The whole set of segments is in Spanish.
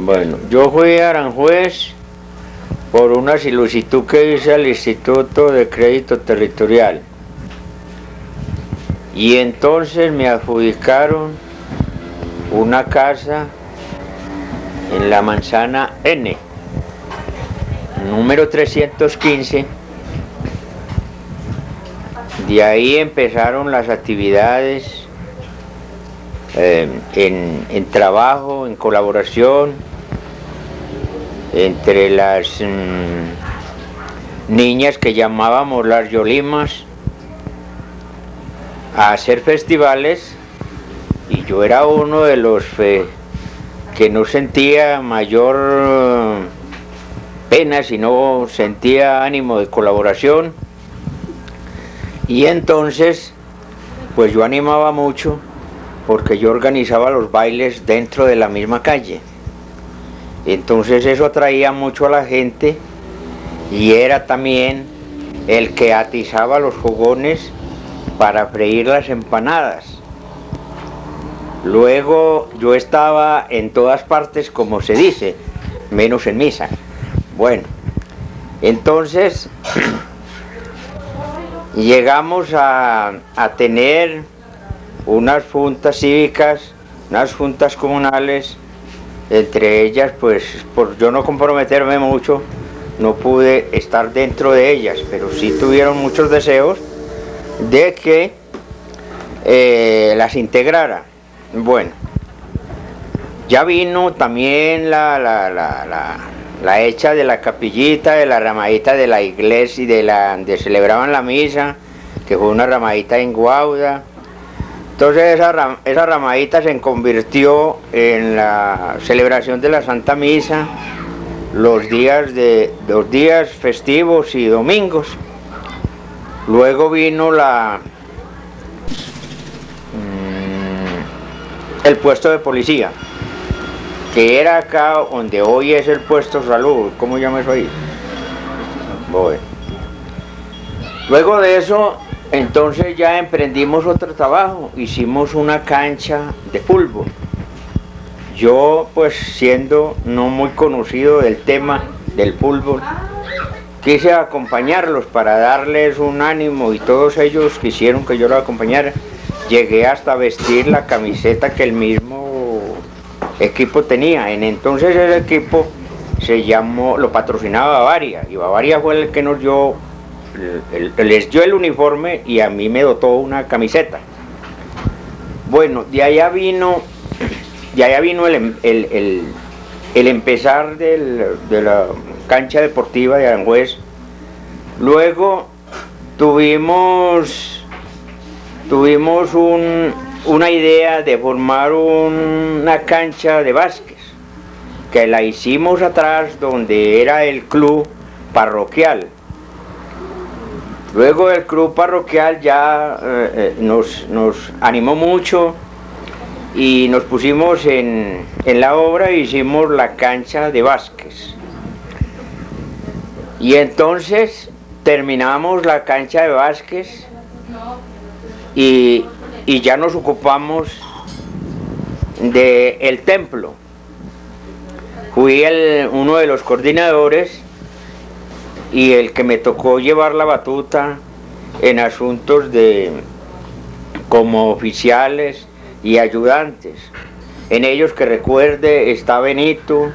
Bueno, yo fui a Aranjuez por una solicitud que hice al Instituto de Crédito Territorial. Y entonces me adjudicaron una casa en la manzana N, número 315. De ahí empezaron las actividades en trabajo, en colaboración entre las niñas que llamábamos las Yolimas a hacer festivales, y yo era uno de los que no sentía mayor pena, sino sentía ánimo de colaboración. Y entonces pues yo animaba mucho, porque yo organizaba los bailes dentro de la misma calle. Entonces eso atraía mucho a la gente, y era también el que atizaba los fogones para freír las empanadas. Luego yo estaba en todas partes, como se dice, menos en misa. Bueno, entonces llegamos a tener unas juntas cívicas, unas juntas comunales. Entre ellas, pues por yo no comprometerme mucho, no pude estar dentro de ellas, pero sí tuvieron muchos deseos de que las integrara. Bueno, ya vino también la hecha de la capillita, de la ramadita de la iglesia y donde celebraban la misa, que fue una ramadita en Guauda. Entonces esa ramadita se convirtió en la celebración de la Santa Misa los días festivos y domingos. Luego vino el puesto de policía, que era acá donde hoy es el puesto de salud. ¿Cómo llama eso ahí? Bueno. Luego de eso, entonces ya emprendimos otro trabajo, hicimos una cancha de fútbol. Yo, pues siendo no muy conocido del tema del fútbol, quise acompañarlos para darles un ánimo, y todos ellos quisieron que yo los acompañara. Llegué hasta vestir la camiseta que el mismo equipo tenía. En entonces ese equipo lo patrocinaba Bavaria, y Bavaria fue el que nos dio, les dio el uniforme, y a mí me dotó una camiseta. Bueno, de allá vino el empezar de la cancha deportiva de Aranjuez. Luego tuvimos una idea de formar una cancha de básquet, que la hicimos atrás donde era el club parroquial. Luego el club parroquial ya nos animó mucho, y nos pusimos en la obra e hicimos la cancha de básquet. Y entonces terminamos la cancha de básquet y ya nos ocupamos del templo. Fui uno de los coordinadores, y el que me tocó llevar la batuta en asuntos como oficiales y ayudantes. En ellos, que recuerde, está Benito,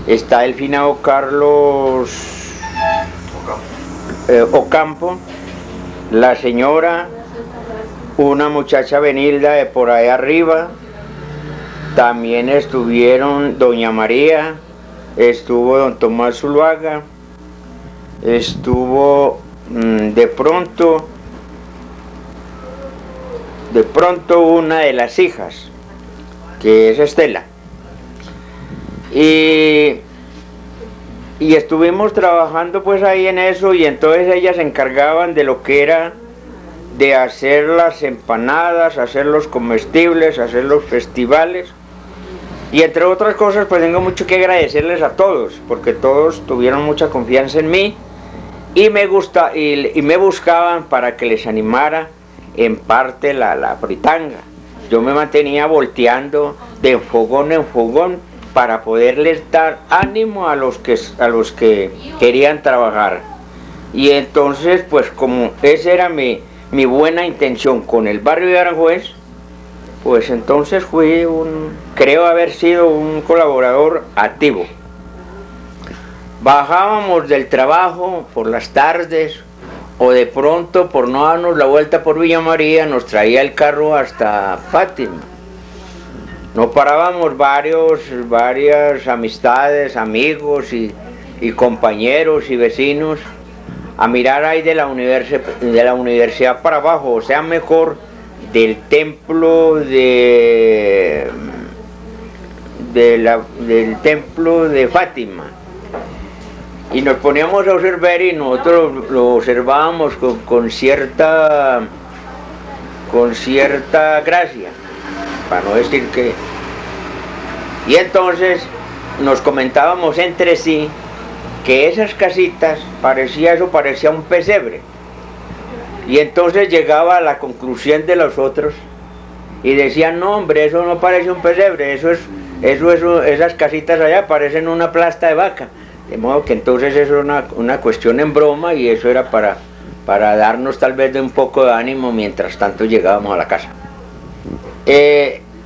está el finado Carlos Ocampo, la señora, una muchacha Benilda de por ahí arriba, también estuvieron doña María, estuvo don Tomás Zuluaga, estuvo de pronto una de las hijas, que es Estela, y estuvimos trabajando pues ahí en eso. Y entonces ellas se encargaban de lo que era de hacer las empanadas, hacer los comestibles, hacer los festivales, y entre otras cosas pues tengo mucho que agradecerles a todos, porque todos tuvieron mucha confianza en mí, y me buscaban para que les animara en parte la fritanga. Yo me mantenía volteando de fogón en fogón para poderles dar ánimo a los que querían trabajar. Y entonces, pues como esa era mi buena intención con el barrio de Aranjuez, pues entonces creo haber sido un colaborador activo. Bajábamos del trabajo por las tardes, o de pronto, por no darnos la vuelta por Villa María, nos traía el carro hasta Fátima. Nos parábamos varias amistades, amigos y compañeros y vecinos a mirar ahí de la universidad para abajo, o sea, mejor del templo del templo de Fátima. Y nos poníamos a observar y nosotros lo observábamos con cierta gracia, para no decir que... Y entonces nos comentábamos entre sí que esas casitas parecía un pesebre. Y entonces llegaba a la conclusión de los otros y decían, no hombre, eso no parece un pesebre, esas casitas allá parecen una plasta de vaca. De modo que entonces eso era una cuestión en broma, y eso era para darnos tal vez de un poco de ánimo mientras tanto llegábamos a la casa.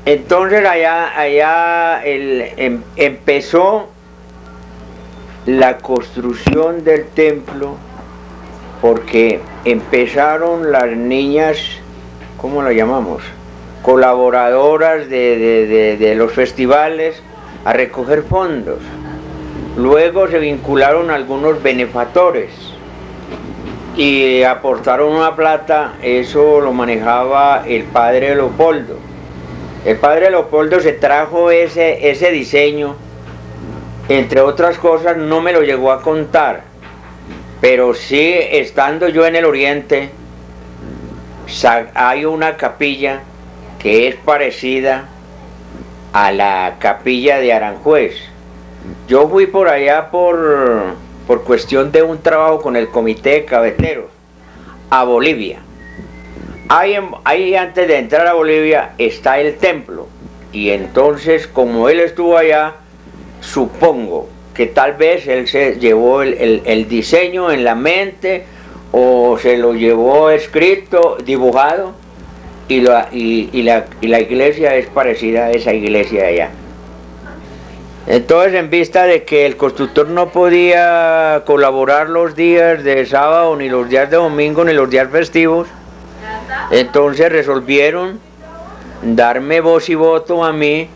Entonces allá empezó la construcción del templo, porque empezaron las niñas, ¿cómo la llamamos?, colaboradoras de los festivales, a recoger fondos. Luego se vincularon algunos benefactores y aportaron una plata. Eso lo manejaba el padre Leopoldo. El padre Leopoldo se trajo ese diseño, entre otras cosas no me lo llegó a contar, pero sí, estando yo en el oriente, hay una capilla que es parecida a la capilla de Aranjuez. Yo fui por allá por cuestión de un trabajo con el comité de cabeteros a Bolivia. Ahí antes de entrar a Bolivia está el templo, y entonces como él estuvo allá, supongo que tal vez él se llevó el diseño en la mente, o se lo llevó escrito, dibujado, y la iglesia es parecida a esa iglesia de allá. Entonces, en vista de que el constructor no podía colaborar los días de sábado, ni los días de domingo, ni los días festivos, entonces resolvieron darme voz y voto a mí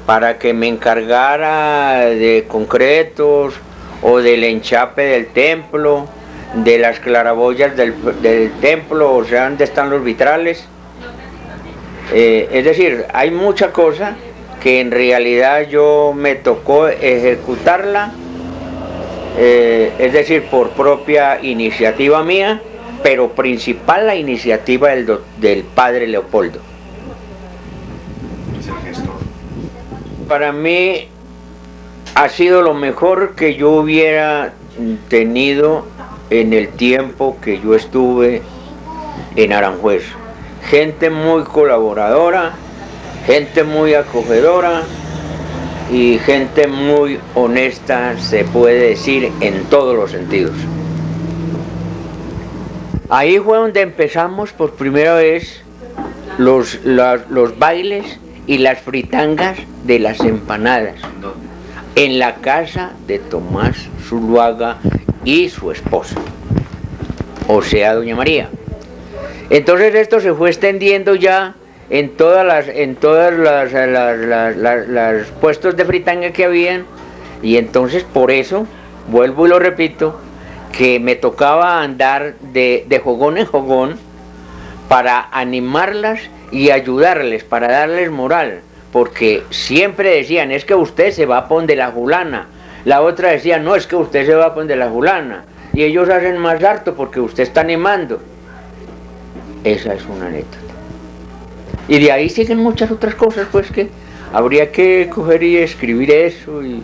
para que me encargara de concretos, o del enchape del templo, de las claraboyas del templo, o sea, donde están los vitrales. Es decir, hay mucha cosa que en realidad yo me tocó ejecutarla, es decir, por propia iniciativa mía, pero principal la iniciativa del padre Leopoldo. Es el gestor. Para mí ha sido lo mejor que yo hubiera tenido en el tiempo que yo estuve en Aranjuez. Gente muy colaboradora, gente muy acogedora y gente muy honesta, se puede decir, en todos los sentidos. Ahí fue donde empezamos por primera vez los bailes y las fritangas de las empanadas. En la casa de Tomás Zuluaga y su esposa, o sea, doña María. Entonces esto se fue extendiendo ya en todas las puestos de fritanga que habían, y entonces por eso, vuelvo y lo repito, que me tocaba andar de jogón en jogón para animarlas y ayudarles, para darles moral, porque siempre decían, es que usted se va a poner de la fulana. La otra decía, no, es que usted se va a poner de la fulana. Y ellos hacen más harto porque usted está animando. Esa es una anécdota. Y de ahí siguen muchas otras cosas, pues, que habría que coger y escribir eso y...